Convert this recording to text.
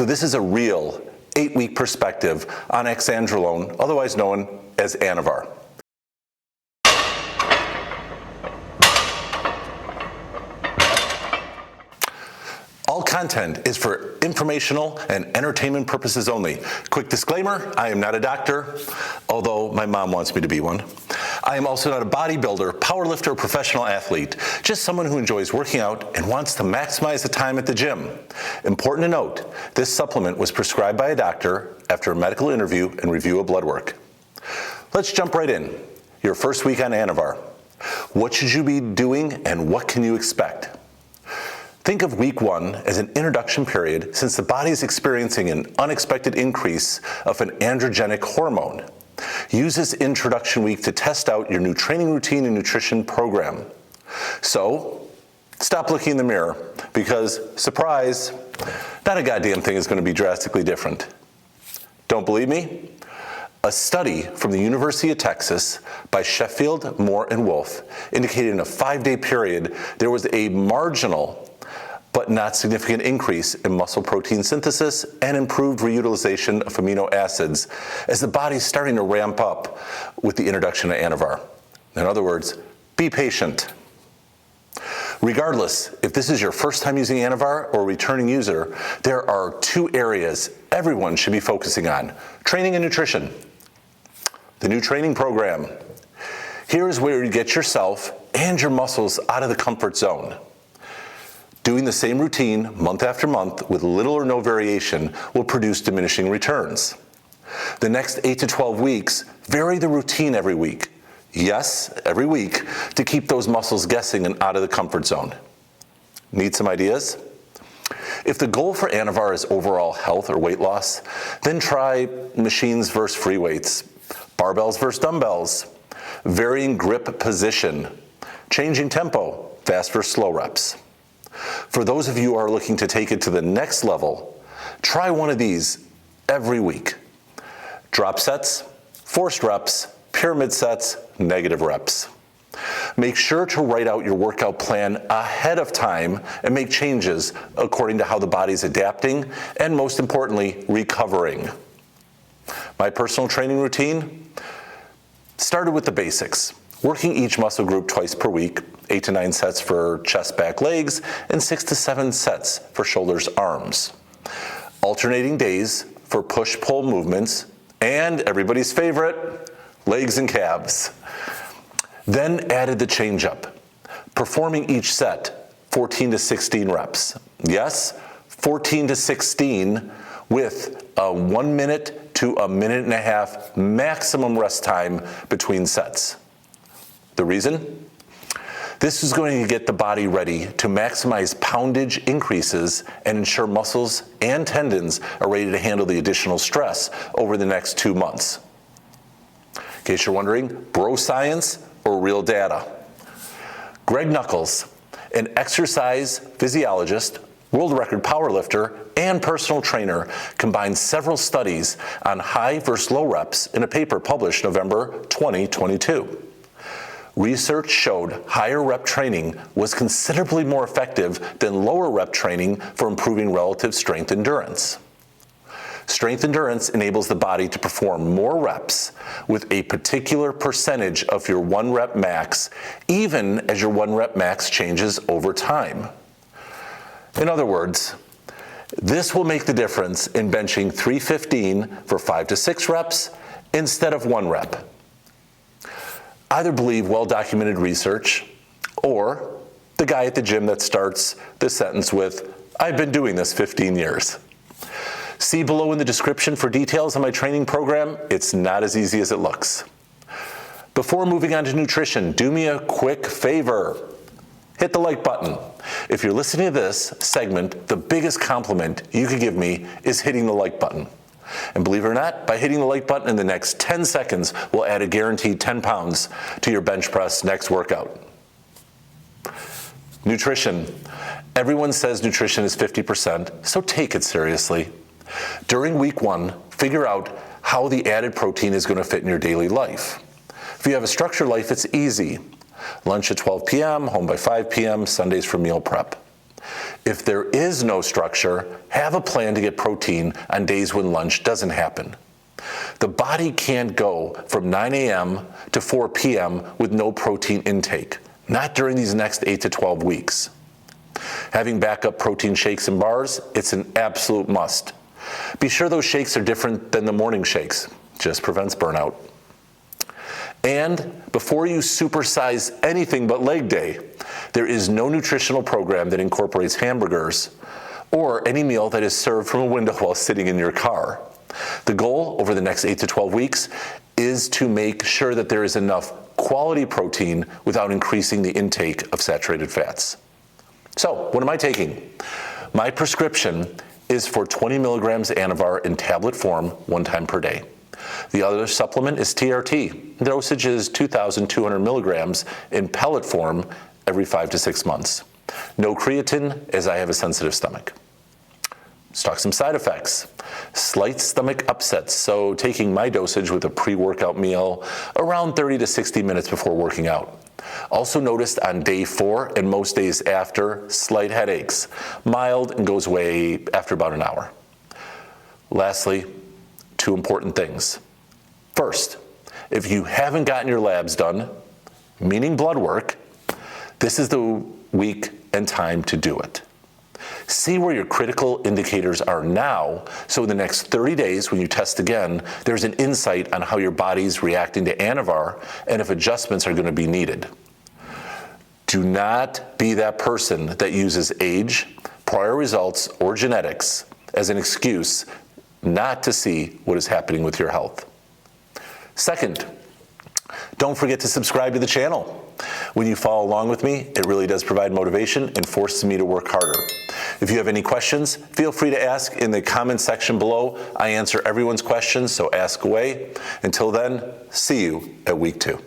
So this is a real 8-week perspective on Oxandrolone, otherwise known as Anavar. All content is for informational and entertainment purposes only. Quick disclaimer, I am not a doctor, although my mom wants me to be one. I am also not a bodybuilder, powerlifter, or professional athlete, just someone who enjoys working out and wants to maximize the time at the gym. Important to note, this supplement was prescribed by a doctor after a medical interview and review of blood work. Let's jump right in. Your first week on Anavar. What should you be doing and what can you expect? Think of week 1 as an introduction period since the body is experiencing an unexpected increase of an androgenic hormone. Use this introduction week to test out your new training routine and nutrition program. So, stop looking in the mirror because, surprise, not a goddamn thing is going to be drastically different. Don't believe me? A study from the University of Texas by Sheffield-Moore and Wolfe indicated in a 5-day period there was a marginal but not significant increase in muscle protein synthesis and improved reutilization of amino acids as the body's starting to ramp up with the introduction of Anavar. In other words, be patient. Regardless, if this is your first time using Anavar or a returning user, there are 2 areas everyone should be focusing on: training and nutrition. The new training program. Here is where you get yourself and your muscles out of the comfort zone. Doing the same routine month after month with little or no variation will produce diminishing returns. The next 8 to 12 weeks, vary the routine every week. Yes, every week, to keep those muscles guessing and out of the comfort zone. Need some ideas? If the goal for Anavar is overall health or weight loss, then try machines versus free weights, barbells versus dumbbells, varying grip position, changing tempo, fast versus slow reps. For those of you who are looking to take it to the next level, try one of these every week. Drop sets, forced reps, pyramid sets, negative reps. Make sure to write out your workout plan ahead of time and make changes according to how the body's adapting and, most importantly, recovering. My personal training routine started with the basics. Working each muscle group twice per week, 8 to 9 sets for chest, back, legs, and 6 to 7 sets for shoulders, arms. Alternating days for push-pull movements, and everybody's favorite, legs and calves. Then added the change-up, performing each set 14 to 16 reps. Yes, 14 to 16 with a 1 minute to a minute and a half maximum rest time between sets. The reason? This is going to get the body ready to maximize poundage increases and ensure muscles and tendons are ready to handle the additional stress over the next 2 months. In case you're wondering, bro science or real data? Greg Nuckols, an exercise physiologist, world record powerlifter, and personal trainer, combined several studies on high versus low reps in a paper published November 2022. Research showed higher rep training was considerably more effective than lower rep training for improving relative strength endurance. Strength endurance enables the body to perform more reps with a particular percentage of your 1 rep max, even as your 1 rep max changes over time. In other words, this will make the difference in benching 315 for 5 to 6 reps instead of 1 rep. Either believe well-documented research or the guy at the gym that starts the sentence with, "I've been doing this 15 years. See below in the description for details on my training program. It's not as easy as it looks. Before moving on to nutrition, do me a quick favor. Hit the like button. If you're listening to this segment, the biggest compliment you could give me is hitting the like button. And believe it or not, by hitting the like button in the next 10 seconds, we'll add a guaranteed 10 pounds to your bench press next workout. Nutrition. Everyone says nutrition is 50%, so take it seriously. During week 1, figure out how the added protein is going to fit in your daily life. If you have a structured life, it's easy. Lunch at 12 p.m., home by 5 p.m., Sundays for meal prep. If there is no structure, have a plan to get protein on days when lunch doesn't happen. The body can't go from 9 a.m. to 4 p.m. with no protein intake, not during these next 8 to 12 weeks. Having backup protein shakes and bars, it's an absolute must. Be sure those shakes are different than the morning shakes, just prevents burnout. And before you supersize anything but leg day, there is no nutritional program that incorporates hamburgers or any meal that is served from a window while sitting in your car. The goal over the next 8 to 12 weeks is to make sure that there is enough quality protein without increasing the intake of saturated fats. So, what am I taking? My prescription is for 20 milligrams Anavar in tablet form 1 time per day. The other supplement is TRT. The dosage is 2,200 milligrams in pellet form every 5 to 6 months. No creatine, as I have a sensitive stomach. Let's talk some side effects. Slight stomach upsets, so taking my dosage with a pre-workout meal around 30 to 60 minutes before working out. Also noticed on day 4 and most days after, slight headaches, mild and goes away after about an hour. Lastly, 2 important things. First, if you haven't gotten your labs done, meaning blood work, this is the week and time to do it. See where your critical indicators are now, so in the next 30 days when you test again, there's an insight on how your body's reacting to Anavar and if adjustments are going to be needed. Do not be that person that uses age, prior results, or genetics as an excuse not to see what is happening with your health. Second, don't forget to subscribe to the channel. When you follow along with me, it really does provide motivation and forces me to work harder. If you have any questions, feel free to ask in the comments section below. I answer everyone's questions, so ask away. Until then, see you at week 2.